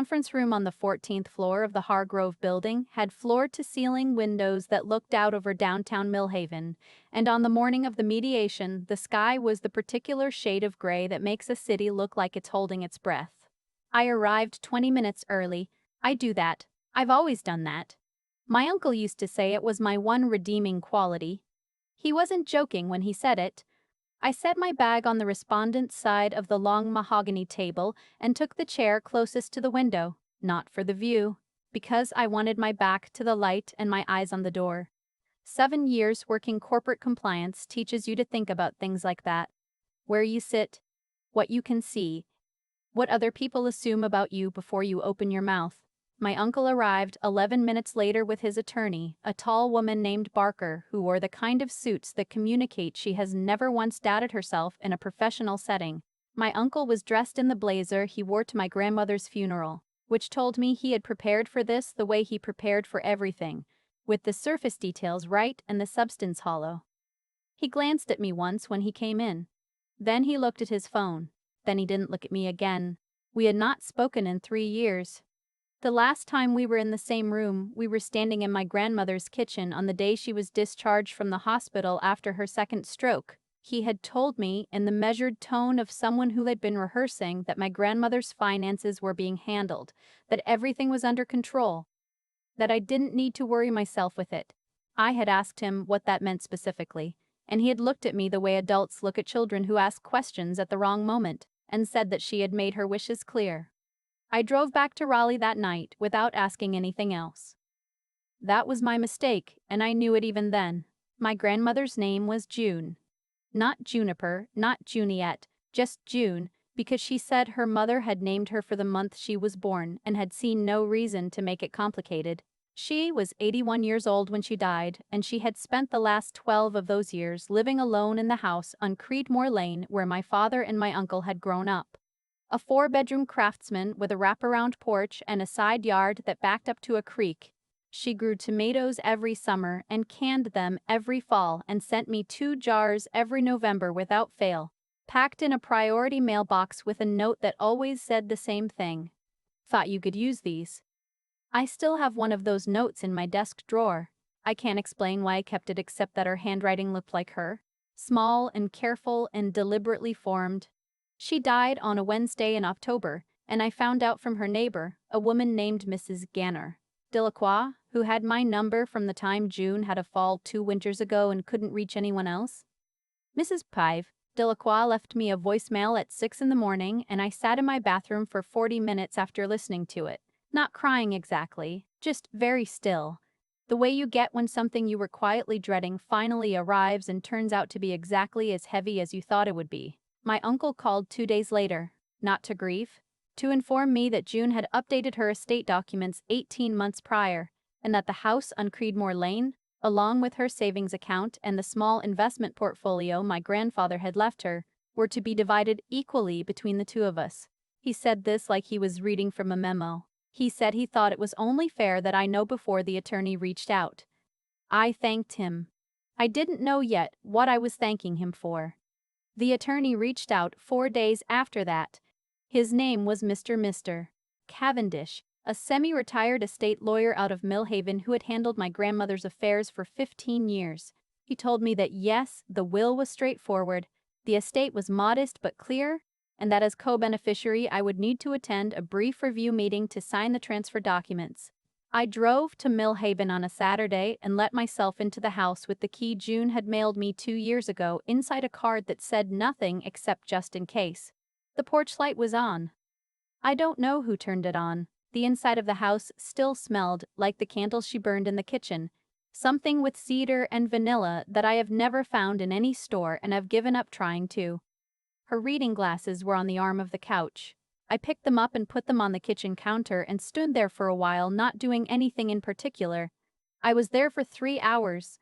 conference room on the 14th floor of the Hargrove building had floor-to-ceiling windows that looked out over downtown Millhaven, and on the morning of the mediation, the sky was the particular shade of gray that makes a city look like it's holding its breath. I arrived 20 minutes early. I do that. I've always done that. My uncle used to say it was my one redeeming quality. He wasn't joking when he said it. I set my bag on the respondent's side of the long mahogany table and took the chair closest to the window, not for the view, because I wanted my back to the light and my eyes on the door. 7 years working corporate compliance teaches you to think about things like that. Where you sit, what you can see, what other people assume about you before you open your mouth. My uncle arrived 11 minutes later with his attorney, a tall woman named Barker who wore the kind of suits that communicate she has never once doubted herself in a professional setting. My uncle was dressed in the blazer he wore to my grandmother's funeral, which told me he had prepared for this the way he prepared for everything, with the surface details right and the substance hollow. He glanced at me once when he came in. Then he looked at his phone. Then he didn't look at me again. We had not spoken in 3 years. The last time we were in the same room, we were standing in my grandmother's kitchen on the day she was discharged from the hospital after her second stroke. He had told me, in the measured tone of someone who had been rehearsing, that my grandmother's finances were being handled, that everything was under control, that I didn't need to worry myself with it. I had asked him what that meant specifically, and he had looked at me the way adults look at children who ask questions at the wrong moment, and said that she had made her wishes clear. I drove back to Raleigh that night without asking anything else. That was my mistake, and I knew it even then. My grandmother's name was June. Not Juniper, not Juniette, just June, because she said her mother had named her for the month she was born and had seen no reason to make it complicated. She was 81 years old when she died, and she had spent the last 12 of those years living alone in the house on Creedmoor Lane where my father and my uncle had grown up. A 4-bedroom craftsman with a wraparound porch and a side yard that backed up to a creek. She grew tomatoes every summer and canned them every fall and sent me 2 jars every November without fail, packed in a priority mailbox with a note that always said the same thing. Thought you could use these. I still have one of those notes in my desk drawer. I can't explain why I kept it except that her handwriting looked like her. Small and careful and deliberately formed. She died on a Wednesday in October, and I found out from her neighbor, a woman named Mrs. Ganner Delacroix, who had my number from the time June had a fall 2 winters ago and couldn't reach anyone else. Mrs. Pive Delacroix left me a voicemail at 6 in the morning, and I sat in my bathroom for 40 minutes after listening to it. Not crying exactly, just very still. The way you get when something you were quietly dreading finally arrives and turns out to be exactly as heavy as you thought it would be. My uncle called 2 days later, not to grieve, to inform me that June had updated her estate documents 18 months prior, and that the house on Creedmoor Lane, along with her savings account and the small investment portfolio my grandfather had left her, were to be divided equally between the two of us. He said this like he was reading from a memo. He said he thought it was only fair that I know before the attorney reached out. I thanked him. I didn't know yet what I was thanking him for. The attorney reached out 4 days after that. His name was Mr. Cavendish, a semi-retired estate lawyer out of Millhaven who had handled my grandmother's affairs for 15 years. He told me that yes, the will was straightforward, the estate was modest but clear, and that as co-beneficiary I would need to attend a brief review meeting to sign the transfer documents. I drove to Millhaven on a Saturday and let myself into the house with the key June had mailed me 2 years ago inside a card that said nothing except just in case. The porch light was on. I don't know who turned it on. The inside of the house still smelled like the candles she burned in the kitchen, something with cedar and vanilla that I have never found in any store and have given up trying to. Her reading glasses were on the arm of the couch. I picked them up and put them on the kitchen counter and stood there for a while, not doing anything in particular. I was there for 3 hours.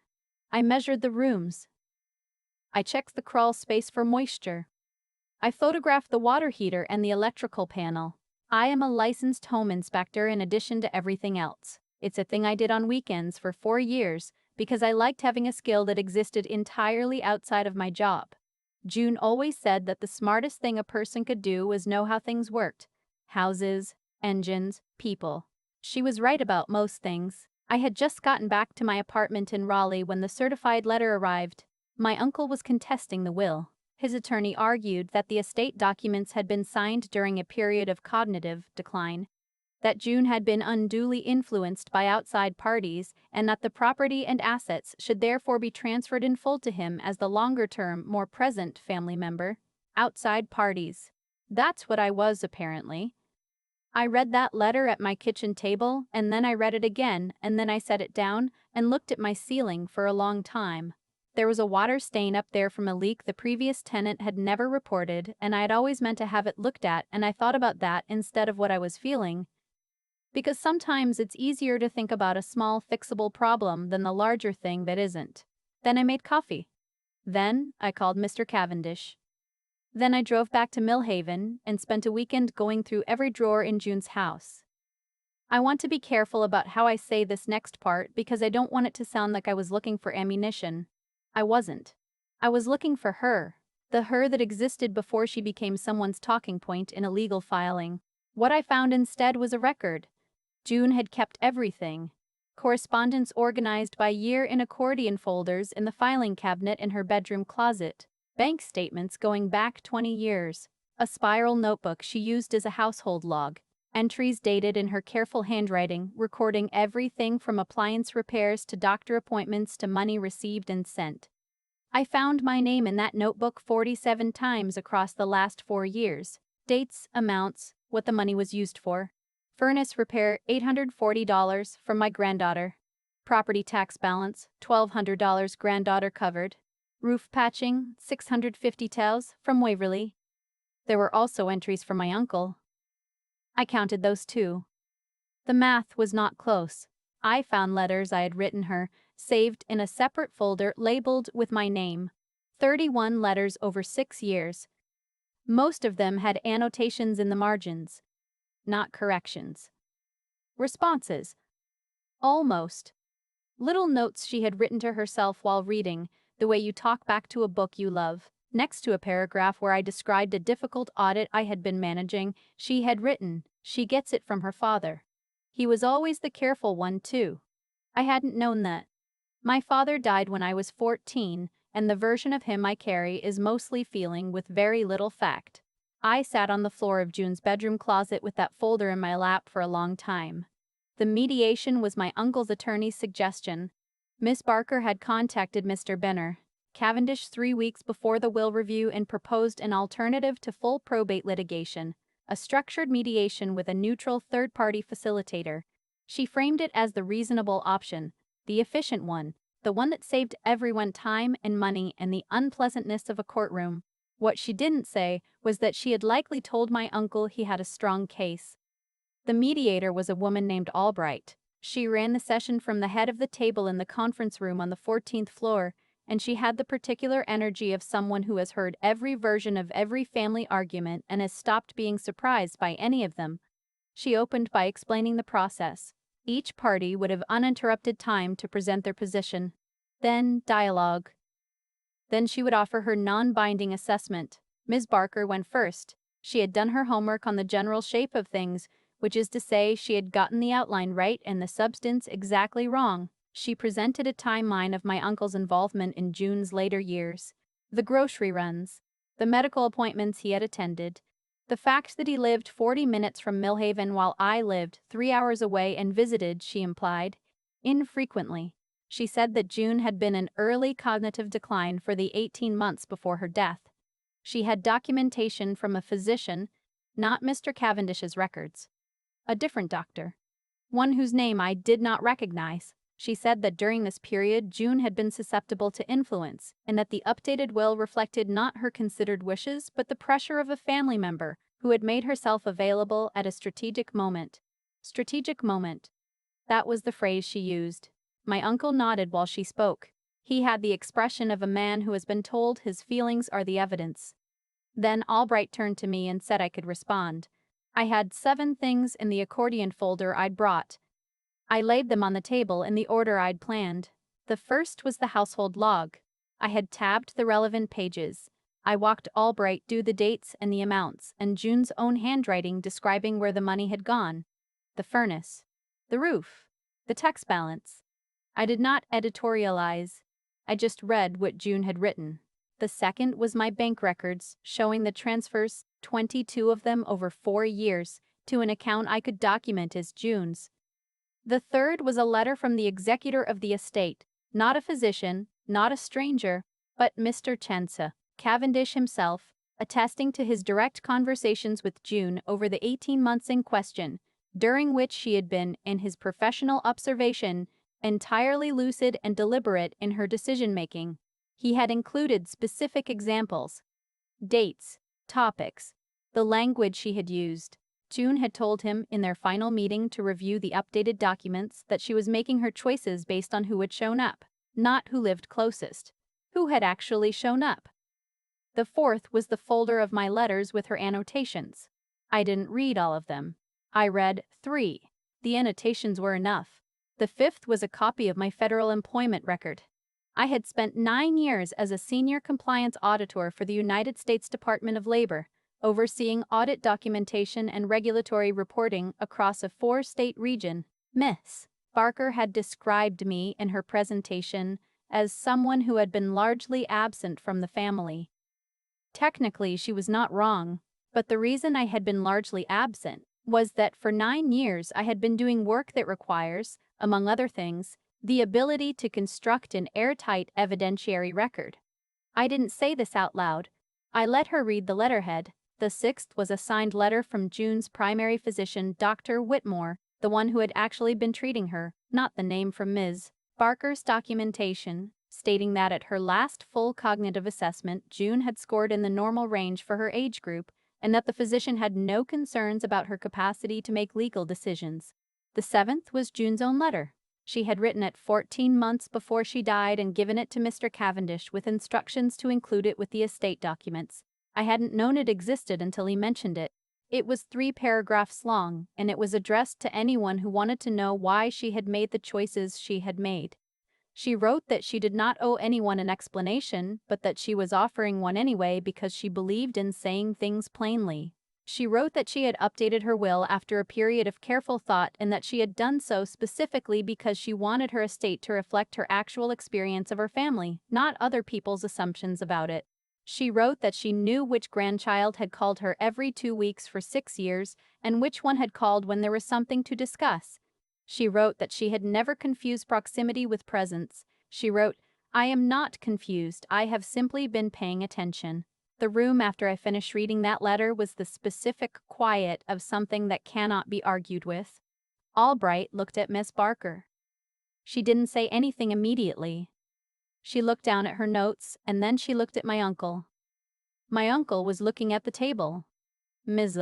I measured the rooms. I checked the crawl space for moisture. I photographed the water heater and the electrical panel. I am a licensed home inspector in addition to everything else. It's a thing I did on weekends for 4 years because I liked having a skill that existed entirely outside of my job. June always said that the smartest thing a person could do was know how things worked. Houses, engines, people. She was right about most things. I had just gotten back to my apartment in Raleigh when the certified letter arrived. My uncle was contesting the will. His attorney argued that the estate documents had been signed during a period of cognitive decline, that June had been unduly influenced by outside parties, and that the property and assets should therefore be transferred in full to him as the longer-term, more present family member. Outside parties. That's what I was, apparently. I read that letter at my kitchen table, and then I read it again, and then I set it down and looked at my ceiling for a long time. There was a water stain up there from a leak the previous tenant had never reported, and I had always meant to have it looked at, and I thought about that instead of what I was feeling. Because sometimes it's easier to think about a small fixable problem than the larger thing that isn't. Then I made coffee. Then I called Mr. Cavendish. Then I drove back to Millhaven and spent a weekend going through every drawer in June's house. I want to be careful about how I say this next part because I don't want it to sound like I was looking for ammunition. I wasn't. I was looking for her. The her that existed before she became someone's talking point in a legal filing. What I found instead was a record. June had kept everything. Correspondence organized by year in accordion folders in the filing cabinet in her bedroom closet. Bank statements going back 20 years. A spiral notebook she used as a household log. Entries dated in her careful handwriting, recording everything from appliance repairs to doctor appointments to money received and sent. I found my name in that notebook 47 times across the last 4 years. Dates, amounts, what the money was used for. Furnace repair, $840 from my granddaughter. Property tax balance, $1,200 granddaughter covered. Roof patching, $650 from Waverly. There were also entries from my uncle. I counted those too. The math was not close. I found letters I had written her, saved in a separate folder labeled with my name. 31 letters over 6 years. Most of them had annotations in the margins. Not corrections. Responses. Almost. Little notes she had written to herself while reading, the way you talk back to a book you love. Next to a paragraph where I described a difficult audit I had been managing, she had written, "She gets it from her father. He was always the careful one, too." I hadn't known that. My father died when I was 14, and the version of him I carry is mostly feeling with very little fact. I sat on the floor of June's bedroom closet with that folder in my lap for a long time. The mediation was my uncle's attorney's suggestion. Miss Barker had contacted Mr. Benner, Cavendish 3 weeks before the will review and proposed an alternative to full probate litigation, a structured mediation with a neutral third-party facilitator. She framed it as the reasonable option, the efficient one, the one that saved everyone time and money and the unpleasantness of a courtroom. What she didn't say was that she had likely told my uncle he had a strong case. The mediator was a woman named Albright. She ran the session from the head of the table in the conference room on the 14th floor, and she had the particular energy of someone who has heard every version of every family argument and has stopped being surprised by any of them. She opened by explaining the process. Each party would have uninterrupted time to present their position. Then dialogue. Then she would offer her non-binding assessment. Ms. Barker went first. She had done her homework on the general shape of things, which is to say she had gotten the outline right and the substance exactly wrong. She presented a timeline of my uncle's involvement in June's later years. The grocery runs, the medical appointments he had attended, the fact that he lived 40 minutes from Millhaven while I lived 3 hours away and visited, she implied, infrequently. She said that June had been in early cognitive decline for the 18 months before her death. She had documentation from a physician, not Mr. Cavendish's records. A different doctor. One whose name I did not recognize. She said that during this period June had been susceptible to influence, and that the updated will reflected not her considered wishes but the pressure of a family member who had made herself available at a strategic moment. Strategic moment. That was the phrase she used. My uncle nodded while she spoke. He had the expression of a man who has been told his feelings are the evidence. Then Albright turned to me and said I could respond. I had 7 things in the accordion folder I'd brought. I laid them on the table in the order I'd planned. The first was the household log. I had tabbed the relevant pages. I walked Albright do the dates and the amounts, and June's own handwriting describing where the money had gone. The furnace. The roof. The tax balance. I did not editorialize. I just read what June had written. The second was my bank records, showing the transfers, 22 of them over 4 years, to an account I could document as June's. The third was a letter from the executor of the estate, not a physician, not a stranger, but Mr. Chensa, Cavendish himself, attesting to his direct conversations with June over the 18 months in question, during which she had been, in his professional observation, entirely lucid and deliberate in her decision-making. He had included specific examples, dates, topics, the language she had used. June had told him in their final meeting to review the updated documents that she was making her choices based on who had shown up, not who lived closest. Who had actually shown up? The fourth was the folder of my letters with her annotations. I didn't read all of them. I read 3. The annotations were enough. The fifth was a copy of my federal employment record. I had spent 9 years as a senior compliance auditor for the United States Department of Labor, overseeing audit documentation and regulatory reporting across a 4-state region. Miss Barker had described me in her presentation as someone who had been largely absent from the family. Technically, she was not wrong, but the reason I had been largely absent was that for 9 years I had been doing work that requires, among other things, the ability to construct an airtight evidentiary record. I didn't say this out loud. I let her read the letterhead. The sixth was a signed letter from June's primary physician, Dr. Whitmore, the one who had actually been treating her, not the name from Ms. Barker's documentation, stating that at her last full cognitive assessment, June had scored in the normal range for her age group, and that the physician had no concerns about her capacity to make legal decisions. The seventh was June's own letter. She had written it 14 months before she died and given it to Mr. Cavendish with instructions to include it with the estate documents. I hadn't known it existed until he mentioned it. It was 3 paragraphs long, and it was addressed to anyone who wanted to know why she had made the choices she had made. She wrote that she did not owe anyone an explanation, but that she was offering one anyway because she believed in saying things plainly. She wrote that she had updated her will after a period of careful thought and that she had done so specifically because she wanted her estate to reflect her actual experience of her family, not other people's assumptions about it. She wrote that she knew which grandchild had called her every 2 weeks for 6 years and which one had called when there was something to discuss. She wrote that she had never confused proximity with presence. She wrote, "I am not confused, I have simply been paying attention." The room after I finished reading that letter was the specific quiet of something that cannot be argued with. Albright looked at Miss Barker. She didn't say anything immediately. She looked down at her notes, and then she looked at my uncle. My uncle was looking at the table. Ms.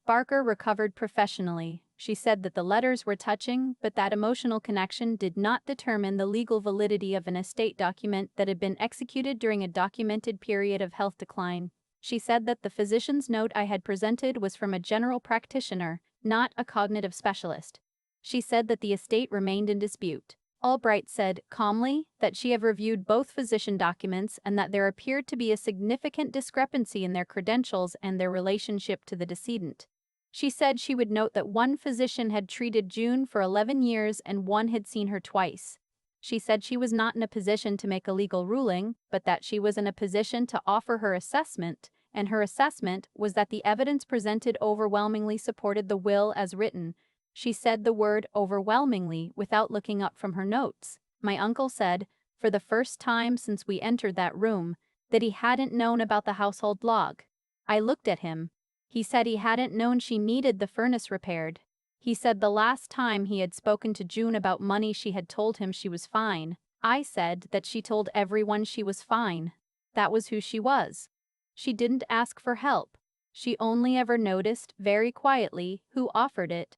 Barker recovered professionally. She said that the letters were touching, but that emotional connection did not determine the legal validity of an estate document that had been executed during a documented period of health decline. She said that the physician's note I had presented was from a general practitioner, not a cognitive specialist. She said that the estate remained in dispute. Albright said, calmly, that she had reviewed both physician documents and that there appeared to be a significant discrepancy in their credentials and their relationship to the decedent. She said she would note that one physician had treated June for 11 years and one had seen her twice. She said she was not in a position to make a legal ruling, but that she was in a position to offer her assessment, and her assessment was that the evidence presented overwhelmingly supported the will as written. She said the word overwhelmingly without looking up from her notes. My uncle said, for the first time since we entered that room, that he hadn't known about the household log. I looked at him. He said he hadn't known she needed the furnace repaired. He said the last time he had spoken to June about money she had told him she was fine. I said that she told everyone she was fine. That was who she was. She didn't ask for help. She only ever noticed, very quietly, who offered it.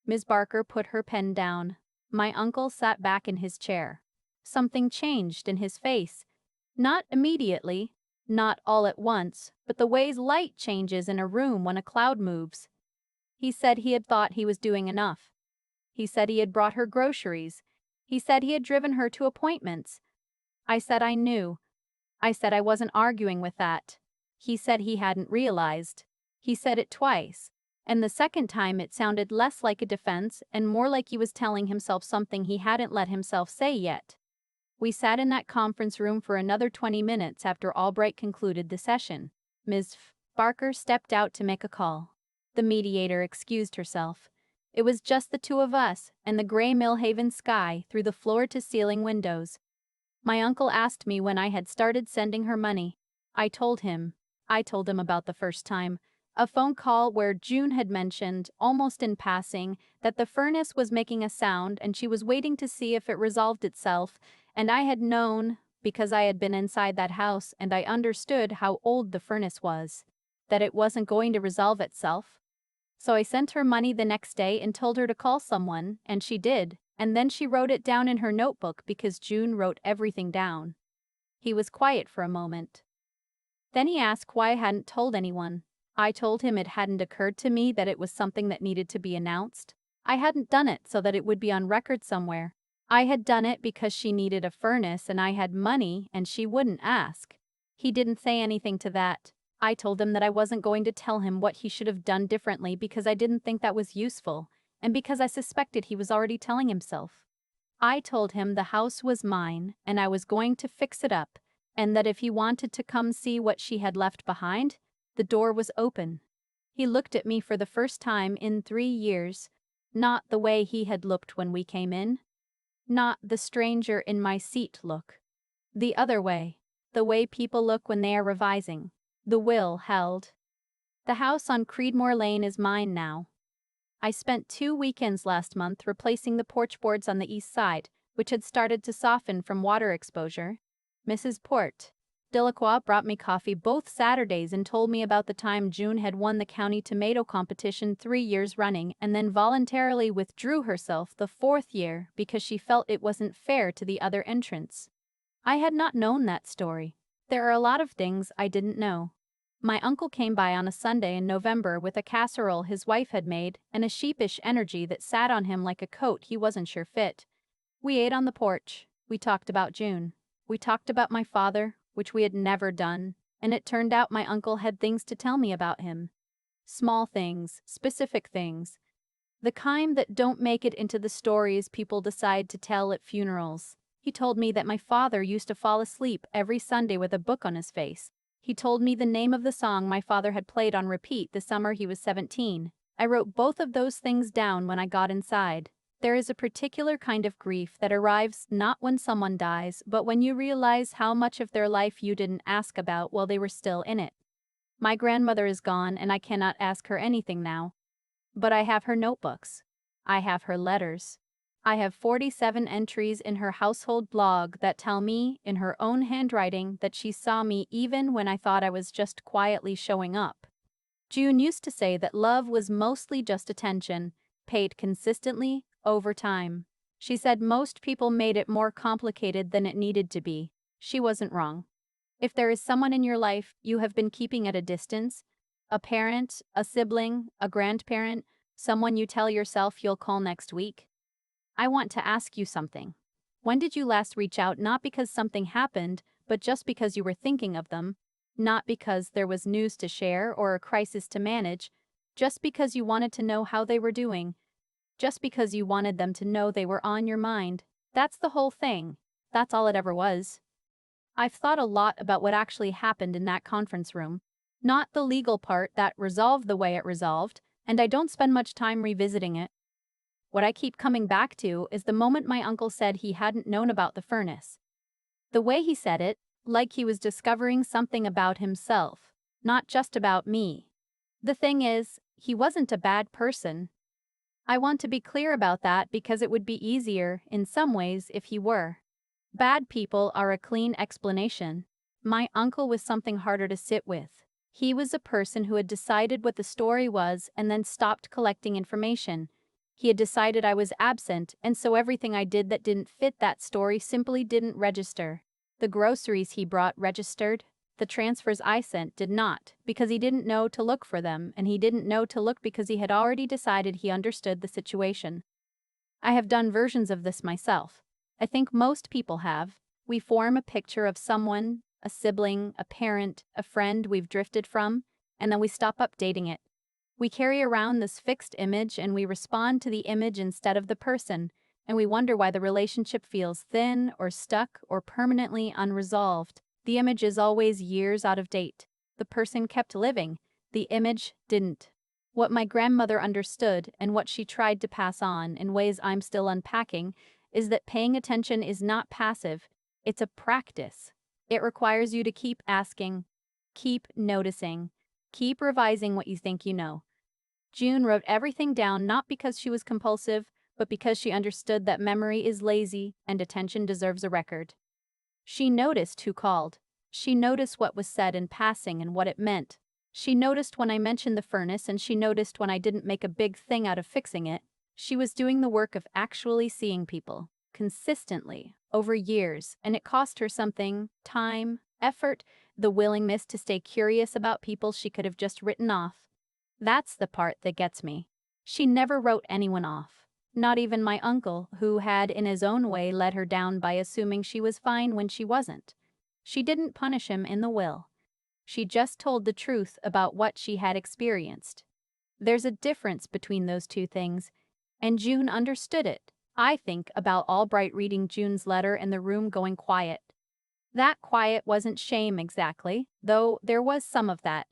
Ms. Barker put her pen down. My uncle sat back in his chair. Something changed in his face. Not immediately. Not all at once, but the ways light changes in a room when a cloud moves. He said he had thought he was doing enough. He said he had brought her groceries. He said he had driven her to appointments. I said I knew. I said I wasn't arguing with that. He said he hadn't realized. He said it twice. And the second time it sounded less like a defense and more like he was telling himself something he hadn't let himself say yet. We sat in that conference room for another 20 minutes after Albright concluded the session. Ms. Barker stepped out to make a call. The mediator excused herself. It was just the two of us and the gray Millhaven sky through the floor-to-ceiling windows. My uncle asked me when I had started sending her money. I told him. I told him about the first time. A phone call where June had mentioned, almost in passing, that the furnace was making a sound and she was waiting to see if it resolved itself, and I had known, because I had been inside that house and I understood how old the furnace was, that it wasn't going to resolve itself. So I sent her money the next day and told her to call someone, and she did, and then she wrote it down in her notebook because June wrote everything down. He was quiet for a moment. Then he asked why I hadn't told anyone. I told him it hadn't occurred to me that it was something that needed to be announced. I hadn't done it so that it would be on record somewhere. I had done it because she needed a furnace and I had money and she wouldn't ask. He didn't say anything to that. I told him that I wasn't going to tell him what he should have done differently because I didn't think that was useful, and because I suspected he was already telling himself. I told him the house was mine and I was going to fix it up, and that if he wanted to come see what she had left behind, the door was open. He looked at me for the first time in 3 years, not the way he had looked when we came in. Not the stranger in my seat look. The other way. The way people look when they are revising. The will held. The house on Creedmoor Lane is mine now. I spent 2 weekends last month replacing the porch boards on the east side, which had started to soften from water exposure. Mrs. Port Delacroix brought me coffee both Saturdays and told me about the time June had won the county tomato competition 3 years running and then voluntarily withdrew herself the 4th year because she felt it wasn't fair to the other entrants. I had not known that story. There are a lot of things I didn't know. My uncle came by on a Sunday in November with a casserole his wife had made and a sheepish energy that sat on him like a coat he wasn't sure fit. We ate on the porch. We talked about June. We talked about my father, which we had never done, and it turned out my uncle had things to tell me about him. Small things, specific things. The kind that don't make it into the stories people decide to tell at funerals. He told me that my father used to fall asleep every Sunday with a book on his face. He told me the name of the song my father had played on repeat the summer he was 17. I wrote both of those things down when I got inside. There is a particular kind of grief that arrives not when someone dies, but when you realize how much of their life you didn't ask about while they were still in it. My grandmother is gone and I cannot ask her anything now. But I have her notebooks. I have her letters. I have 47 entries in her household blog that tell me, in her own handwriting, that she saw me even when I thought I was just quietly showing up. June used to say that love was mostly just attention, paid consistently, over time. She said most people made it more complicated than it needed to be. She wasn't wrong. If there is someone in your life you have been keeping at a distance, a parent, a sibling, a grandparent, someone you tell yourself you'll call next week, I want to ask you something. When did you last reach out, not because something happened, but just because you were thinking of them, not because there was news to share or a crisis to manage, just because you wanted to know how they were doing, just because you wanted them to know they were on your mind? That's the whole thing. That's all it ever was. I've thought a lot about what actually happened in that conference room. Not the legal part that resolved the way it resolved, and I don't spend much time revisiting it. What I keep coming back to is the moment my uncle said he hadn't known about the furnace. The way he said it, like he was discovering something about himself, not just about me. The thing is, he wasn't a bad person. I want to be clear about that because it would be easier, in some ways, if he were. Bad people are a clean explanation. My uncle was something harder to sit with. He was a person who had decided what the story was and then stopped collecting information. He had decided I was absent, and so everything I did that didn't fit that story simply didn't register. The groceries he brought registered. The transfers I sent did not, because he didn't know to look for them, and he didn't know to look because he had already decided he understood the situation. I have done versions of this myself. I think most people have. We form a picture of someone, a sibling, a parent, a friend we've drifted from, and then we stop updating it. We carry around this fixed image and we respond to the image instead of the person, and we wonder why the relationship feels thin or stuck or permanently unresolved. The image is always years out of date. The person kept living, the image didn't. What my grandmother understood and what she tried to pass on in ways I'm still unpacking is that paying attention is not passive, it's a practice. It requires you to keep asking, keep noticing, keep revising what you think you know. June wrote everything down not because she was compulsive, but because she understood that memory is lazy and attention deserves a record. She noticed who called. She noticed what was said in passing and what it meant. She noticed when I mentioned the furnace and she noticed when I didn't make a big thing out of fixing it. She was doing the work of actually seeing people, consistently, over years, and it cost her something: time, effort, the willingness to stay curious about people she could have just written off. That's the part that gets me. She never wrote anyone off. Not even my uncle, who had in his own way let her down by assuming she was fine when she wasn't. She didn't punish him in the will. She just told the truth about what she had experienced. There's a difference between those two things, and June understood it. I think about Albright reading June's letter and the room going quiet. That quiet wasn't shame exactly, though there was some of that.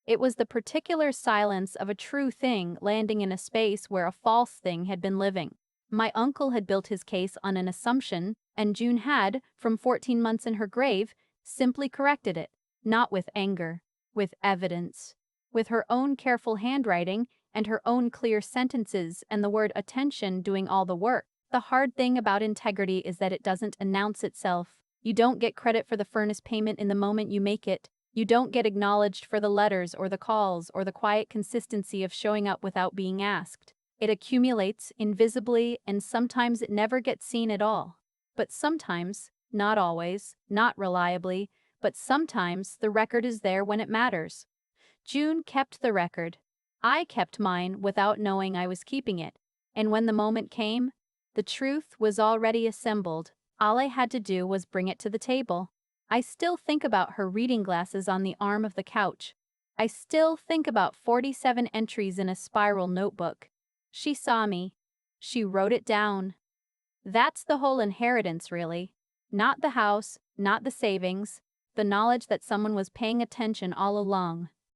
It was the particular silence of a true thing landing in a space where a false thing had been living. My uncle had built his case on an assumption, and June had, from 14 months in her grave, simply corrected it, not with anger, with evidence, with her own careful handwriting and her own clear sentences and the word attention doing all the work. The hard thing about integrity is that it doesn't announce itself. You don't get credit for the furnace payment in the moment you make it. You don't get acknowledged for the letters or the calls or the quiet consistency of showing up without being asked. It accumulates invisibly, and sometimes it never gets seen at all. But sometimes, not always, not reliably, but sometimes the record is there when it matters. June kept the record. I kept mine without knowing I was keeping it. And when the moment came, the truth was already assembled. All I had to do was bring it to the table. I still think about her reading glasses on the arm of the couch. I still think about 47 entries in a spiral notebook. She saw me. She wrote it down. That's the whole inheritance, really. Not the house, not the savings, the knowledge that someone was paying attention all along.